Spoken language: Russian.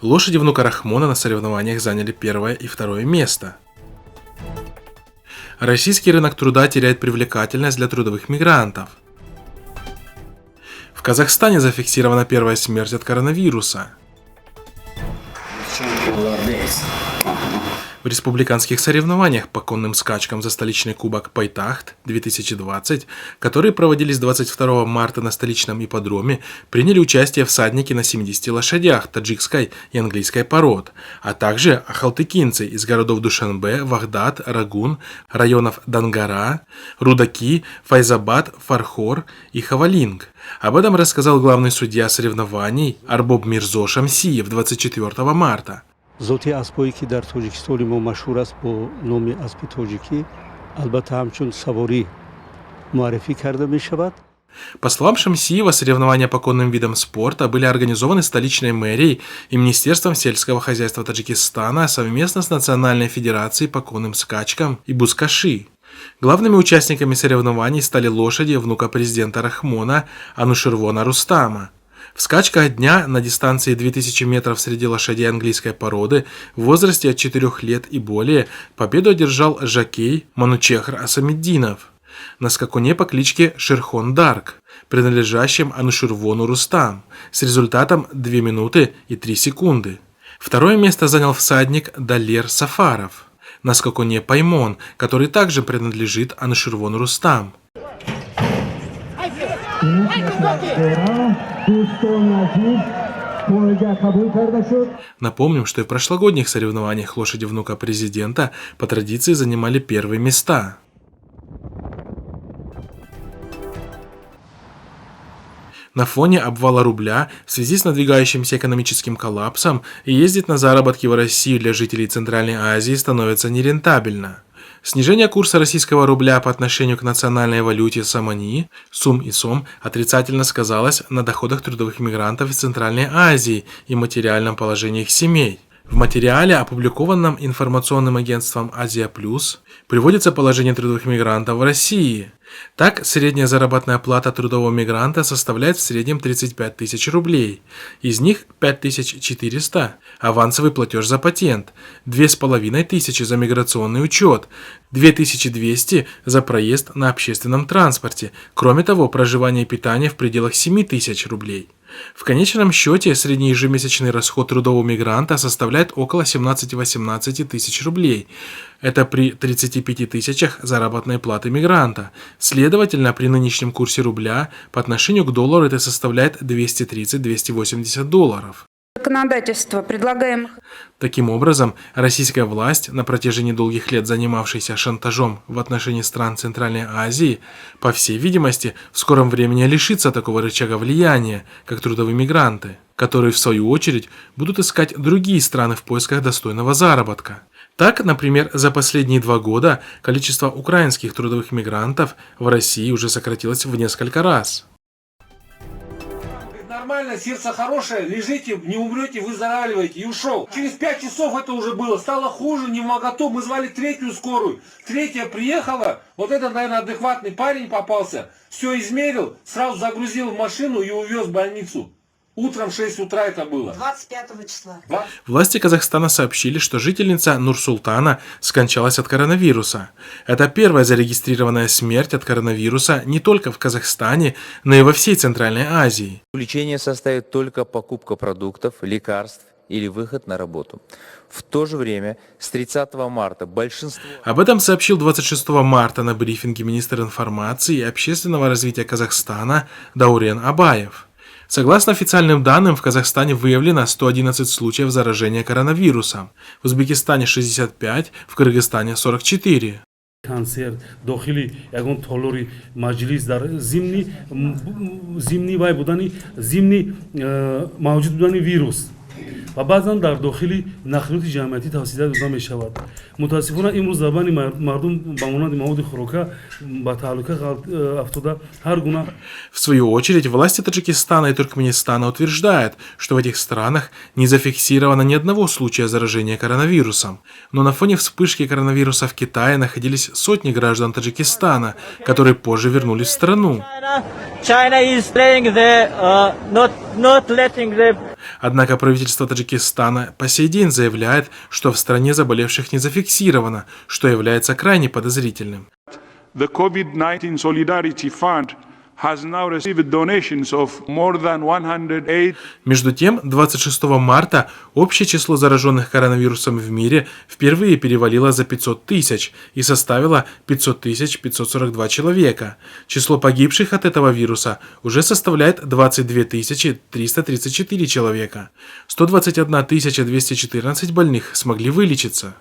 Лошади внука Рахмона на соревнованиях заняли первое и второе место. Российский рынок труда теряет привлекательность для трудовых мигрантов. В Казахстане зафиксирована первая смерть от коронавируса. В республиканских соревнованиях по конным скачкам за столичный кубок Байтахт-2020, которые проводились 22 марта на столичном ипподроме, приняли участие всадники на 70 лошадях таджикской и английской пород, а также ахалтыкинцы из городов Душанбе, Вагдад, Рагун, районов Дангара, Рудаки, Файзабад, Фархор и Хавалинг. Об этом рассказал главный судья соревнований Арбоб Мирзо Шамсиев 24 марта. Зоти аспои ки дар Тоҷикистони мо машҳур аст бо номи аспи тоҷикӣ албатта ҳамчун саворӣ муаррифӣ карда мешавад. По словам Шамсиева, соревнования по конным видам спорта были организованы столичной мэрией и Министерством сельского хозяйства Таджикистана совместно с Национальной федерацией по конным скачкам и Бускаши. Главными участниками соревнований стали лошади внука президента Рахмона Анушервона Рустама. В скачках дня на дистанции 2000 метров среди лошадей английской породы в возрасте от 4 лет и более победу одержал жокей Манучехр Асамиддинов на скакуне по кличке Шерхон Дарк, принадлежащем Анушервону Рустам, с результатом 2 минуты и 3 секунды. Второе место занял всадник Далер Сафаров на скакуне Паймон, который также принадлежит Анушервону Рустам. Напомним, что и в прошлогодних соревнованиях лошади внука президента по традиции занимали первые места. На фоне обвала рубля в связи с надвигающимся экономическим коллапсом ездить на заработки в Россию для жителей Центральной Азии становится нерентабельно. Снижение курса российского рубля по отношению к национальной валюте Сомани, Сум и Сом, отрицательно сказалось на доходах трудовых мигрантов из Центральной Азии и материальном положении их семей. В материале, опубликованном информационным агентством «Азия Плюс», приводится положение трудовых мигрантов в России. Так, средняя заработная плата трудового мигранта составляет в среднем 35 тысяч рублей. Из них 5400 – авансовый платеж за патент, 2500 за миграционный учет, 2200 за проезд на общественном транспорте. Кроме того, проживание и питание в пределах 7000 рублей. В конечном счете, средний ежемесячный расход трудового мигранта составляет около 17-18 тысяч рублей. Это при 35 тысячах заработной платы мигранта. Следовательно, при нынешнем курсе рубля по отношению к доллару это составляет 230-280 долларов. Законодательство предлагаемых. Таким образом, российская власть, на протяжении долгих лет занимавшаяся шантажом в отношении стран Центральной Азии, по всей видимости, в скором времени лишится такого рычага влияния, как трудовые мигранты, которые, в свою очередь, будут искать другие страны в поисках достойного заработка. Так, например, за последние 2 года количество украинских трудовых мигрантов в России уже сократилось в несколько раз. Нормально, сердце хорошее, лежите, не умрете, выздоравливаете, и ушел. Через 5 часов это уже было, стало хуже, не моготу, мы звали 3-ю скорую, 3-я приехала, вот этот, наверное, адекватный парень попался, все измерил, сразу загрузил в машину и увез в больницу. Утром в 6 утра это было. 25 числа. Власти Казахстана сообщили, что жительница Нур-Султана скончалась от коронавируса. Это первая зарегистрированная смерть от коронавируса не только в Казахстане, но и во всей Центральной Азии. Лечение составит только покупка продуктов, лекарств или выход на работу. В то же время с 30 марта большинство... Об этом сообщил 26 марта на брифинге министр информации и общественного развития Казахстана Даурен Абаев. Согласно официальным данным, в Казахстане выявлено 111 случаев заражения коронавирусом, в Узбекистане 65, в Кыргызстане 44. Канцер дохили ягон толори маҷлис дар зимни вай будани зимни мавҷуд будани вирус ва баъзан дар дохили нақлиёти ҷамъиятӣ тавсия дода мешавад. мутаассифона имрӯз забани мардум ба монанди маводи хӯрока ба таҳлука афтода ҳар гуна. В свою очередь, власти Таджикистана и Туркменистана утверждают, что в этих странах не зафиксировано ни одного случая заражения коронавирусом. Но на фоне вспышки коронавируса в Китае находились сотни граждан Таджикистана, которые позже вернулись в страну. Однако правительство Таджикистана по сей день заявляет, что в стране заболевших не зафиксировано, что является крайне подозрительным. The COVID-19 Solidarity Fund has now received donations of more than 108. Между тем, 26 марта общее число зараженных коронавирусом в мире впервые перевалило за 500 тысяч и составило 500 542 человека. Число погибших от этого вируса уже составляет 22 334 человека. 121 214 больных смогли вылечиться.